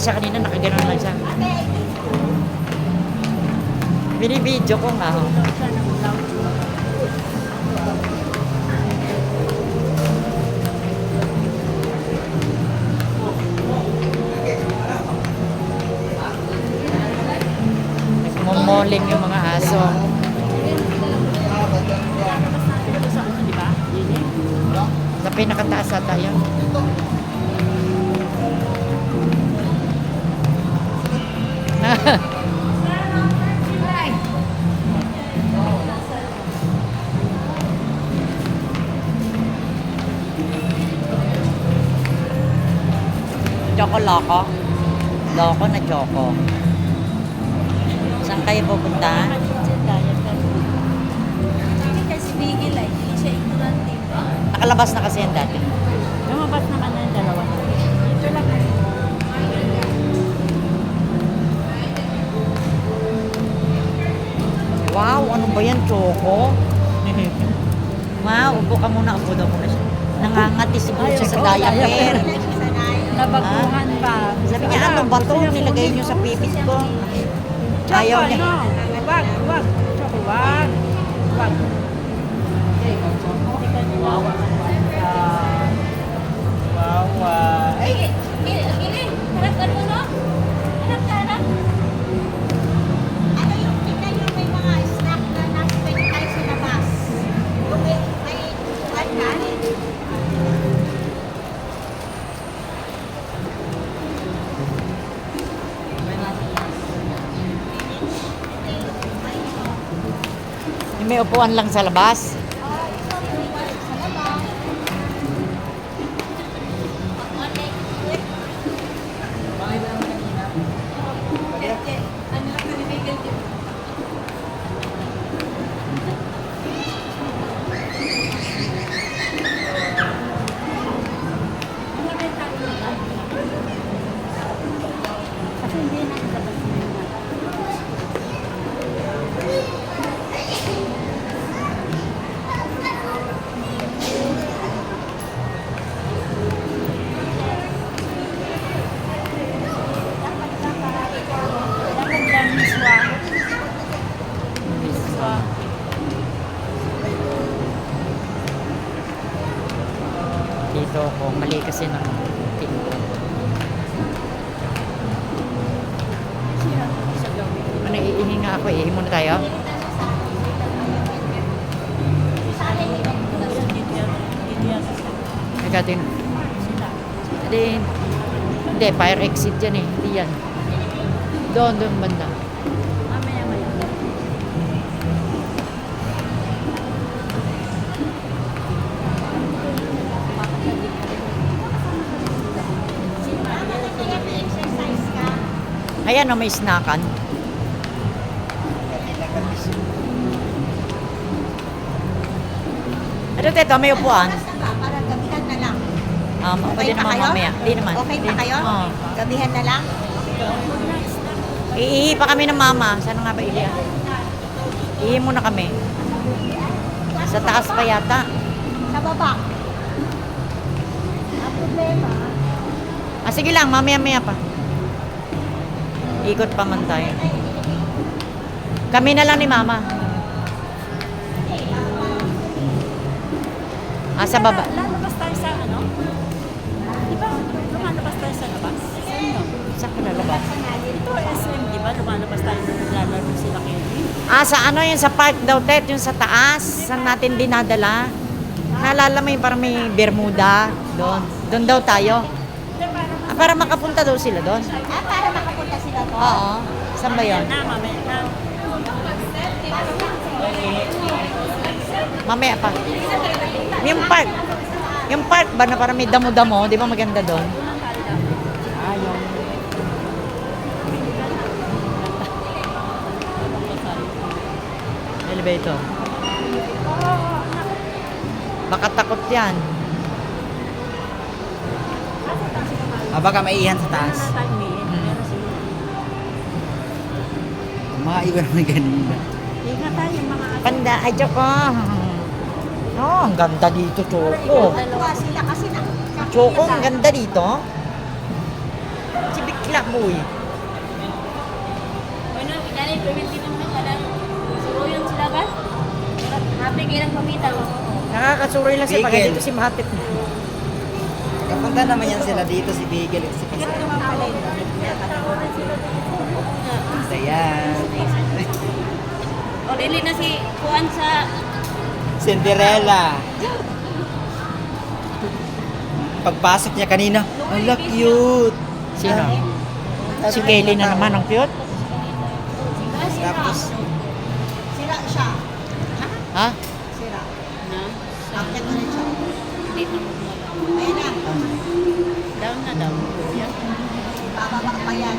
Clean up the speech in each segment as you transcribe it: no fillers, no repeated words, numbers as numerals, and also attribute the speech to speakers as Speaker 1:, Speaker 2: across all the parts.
Speaker 1: siya kanina, nakaganon lang siya. Binibidyo ko nga. Oh. Nagmumoling yung mga aso. Sa pinakataas ata yun. Choco Loco. Loco na Choco. Saan kayo pupunta? Nakalabas na kasi yan dati.
Speaker 2: Lumabas naman na yung dalawa. Ito lang.
Speaker 1: Wow, ano ba yan, Choco? Ma, upo ka muna. Upo daw muna siya. Nangangati siguro siya sa diaper.
Speaker 2: Nabaguhan pa.
Speaker 1: Sabi niya, ano ba to? Nilagay niyo sa pipit ko. Ayaw niya.
Speaker 2: Wag. Choco, wag. Wawa.
Speaker 3: Ay, gini. Harap mo, no? Harap ka, harap. Ano yung tingnan yung may mga snack na nasa pwede tayo sa labas? Yung may kanin.
Speaker 1: May upuan lang sa labas.
Speaker 2: Kasi hindi na labas na yun. Dapat lang miswa.
Speaker 1: Dito ako, mali kasi ng tinto. Ano, iihinga ako eh. Muna tayo. Nagatin. Hindi, fire exit yan eh. Hindi yan. Doon banda.
Speaker 2: Mamaya.
Speaker 3: Exercise ka.
Speaker 1: Ayan o, may snackan. Ano teto, may upuan.
Speaker 3: Para gabihan na lang.
Speaker 1: Pwede naman
Speaker 3: kayo?
Speaker 1: mamaya. Di naman.
Speaker 3: Okay pa kayo?
Speaker 1: Oo.
Speaker 3: Gabihan na lang?
Speaker 1: Iihi pa kami ng mama. Saan nga ba Ilia? Iihi muna kami. Sa taas pa yata.
Speaker 3: Sa baba. Ang problema,
Speaker 1: Sige lang, mamaya-maya pa. Ikot pa man tayo. Kami na lang ni mama. Sa baba.
Speaker 2: Lalabas tayo sa ano? Di ba lumalabas tayo sa labas? Saan?
Speaker 1: Saan ka lalabas?
Speaker 2: Ito SM, di ba? Lumalabas tayo na naglalaro sila Kelly.
Speaker 1: Sa ano yun, sa park daw, Tet, yung sa taas. Saan natin dinadala? Naalala mo yung parang may Bermuda. Doon. Doon daw tayo. Para makapunta daw sila doon.
Speaker 3: para makapunta sila to?
Speaker 1: Oo. Saan ba yun?
Speaker 2: Na, mamaya na.
Speaker 1: Mamaya pa. Yung park. Yung park ba na parang may damo-damo? Di ba maganda doon? Yung elevator. Baka takot yan.
Speaker 4: Baka maiihan sa taas. Mga iba naman ganun ba?
Speaker 2: Ingat tayo mga
Speaker 1: Panda, ay Choco. Ang ganda dito, Choco.
Speaker 3: Tuwa sila kasi na.
Speaker 1: Choco, ang ganda dito. Si Bikla Boy.
Speaker 2: Ano, ikanay permit din naman kadang suruyon sila ba? Happy kayo ng pamitaw.
Speaker 1: Nakakasuroy lang siya pag
Speaker 4: Bigel.
Speaker 1: dito si Mahatit.
Speaker 4: Kapunta naman yan sila dito, si Bigel at si
Speaker 3: Ito naman pala yun.
Speaker 4: Basta yan.
Speaker 2: O, dili na si Juan sa...
Speaker 4: Cinderella. Pagpasok niya kanina, ala cute.
Speaker 1: Sino? Si Kelly na naman, ang cute.
Speaker 4: Tapos,
Speaker 3: Sira siya.
Speaker 1: Ha?
Speaker 3: Sira.
Speaker 2: Na?
Speaker 3: Akyat na rin siya.
Speaker 2: Hindi na mo
Speaker 3: Ayun na.
Speaker 2: Down na daw.
Speaker 3: Bababa pa yan.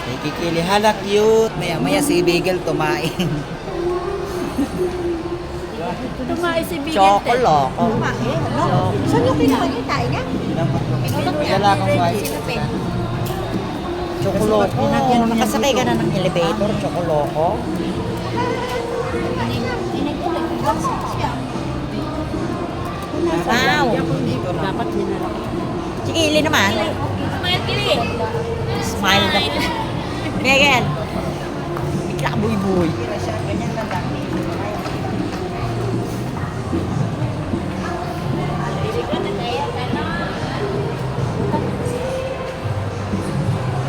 Speaker 4: kay Kikili, hala cute. Maya-maya si Bigel tumain.
Speaker 2: Tumae si Bigel.
Speaker 1: Chocolate.
Speaker 3: Kumain. Ano? Saan yung pinakita niya?
Speaker 4: Wala akong wife.
Speaker 1: Chocoloko. Nakasakay ka na ng elevator, chocoloko. Wow.
Speaker 2: Dapat hinarap.
Speaker 1: Si Kelly naman.
Speaker 2: Smile kili.
Speaker 1: Smile na. Megan. Bigla buy-buy.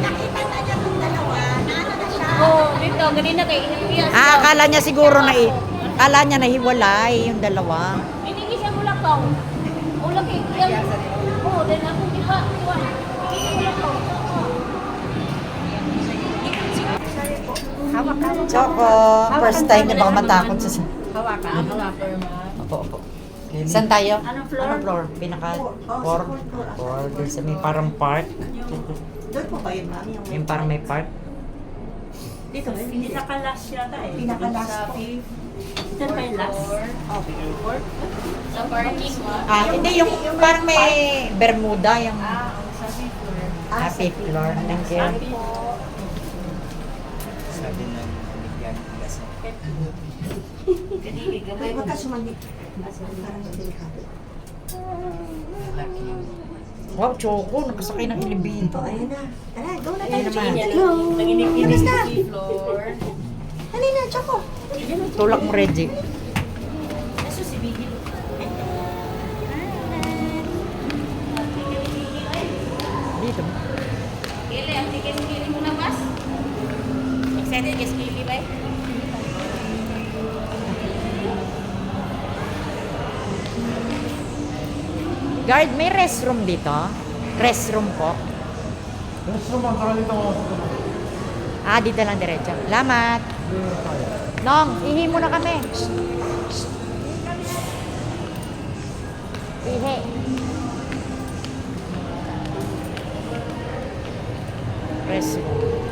Speaker 3: Nakita na niya yung dalawa. Naano na siya.
Speaker 2: Oh, dito, ganina kay Inipiyas.
Speaker 1: Akala niya siguro akala niya nahiwalay yung dalawa.
Speaker 2: Hindi siya mulakaw. Mulaki. Oh, then ako di ba? Juan. Hindi mulakaw.
Speaker 3: Hawak ka.
Speaker 1: Choco, first time niya baka matakot sa...
Speaker 2: Hawak ka. Hawak ka.
Speaker 1: Opo, opo. Saan tayo?
Speaker 2: Anong floor?
Speaker 1: Anong floor? Pinaka 4. Doon sa may parang park.
Speaker 3: Doon po ba yun, mami?
Speaker 1: Yung parang may park.
Speaker 2: Dito, pinaka-last yata eh.
Speaker 3: Pinaka-last po.
Speaker 2: Saan ba yung last? Sa parking.
Speaker 1: Ah, hindi yung parang may Bermuda yung
Speaker 2: Sabi ko.
Speaker 1: happy floor. Thank you.
Speaker 4: Sabi na, bigyan kasi.
Speaker 2: Kanili ka
Speaker 3: Ay, huwag ka sumalik. Parang delikado.
Speaker 4: Hala cute.
Speaker 1: Wow, Choco, nakasakay ng
Speaker 3: Ito,
Speaker 1: elevator.
Speaker 3: ayun na. Tara, go na
Speaker 1: Ayun
Speaker 3: tayo.
Speaker 1: naman.
Speaker 3: Hello.
Speaker 2: Nanginig-inig
Speaker 3: Kamusta?
Speaker 2: sa floor.
Speaker 3: Dali na, Choco.
Speaker 1: Tulak mo, Reggie.
Speaker 2: Eso si Bigil.
Speaker 1: Dito.
Speaker 2: Kili, ang tikin-kili mo na, Mas? Excited ka Kili ba?
Speaker 1: Guard, may restroom dito? Restroom po? Ah, dito lang diretso. Salamat. Nong, ihi muna kami. Ihi. Restroom.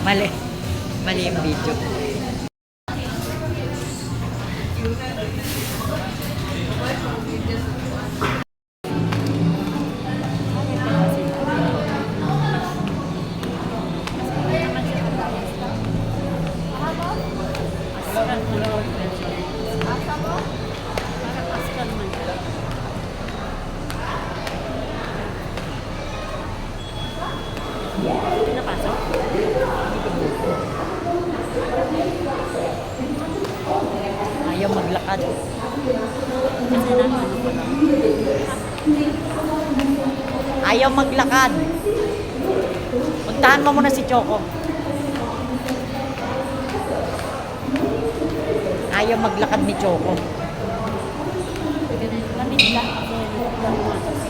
Speaker 1: Mali. Mali yung video.
Speaker 2: Pinapasok?
Speaker 1: Ayaw maglakad.
Speaker 2: Kasi na ano ko lang.
Speaker 1: Ayaw maglakad. Puntahan mo muna si Choco. Ayaw maglakad ni Choco.
Speaker 2: Lamig lang. Kasi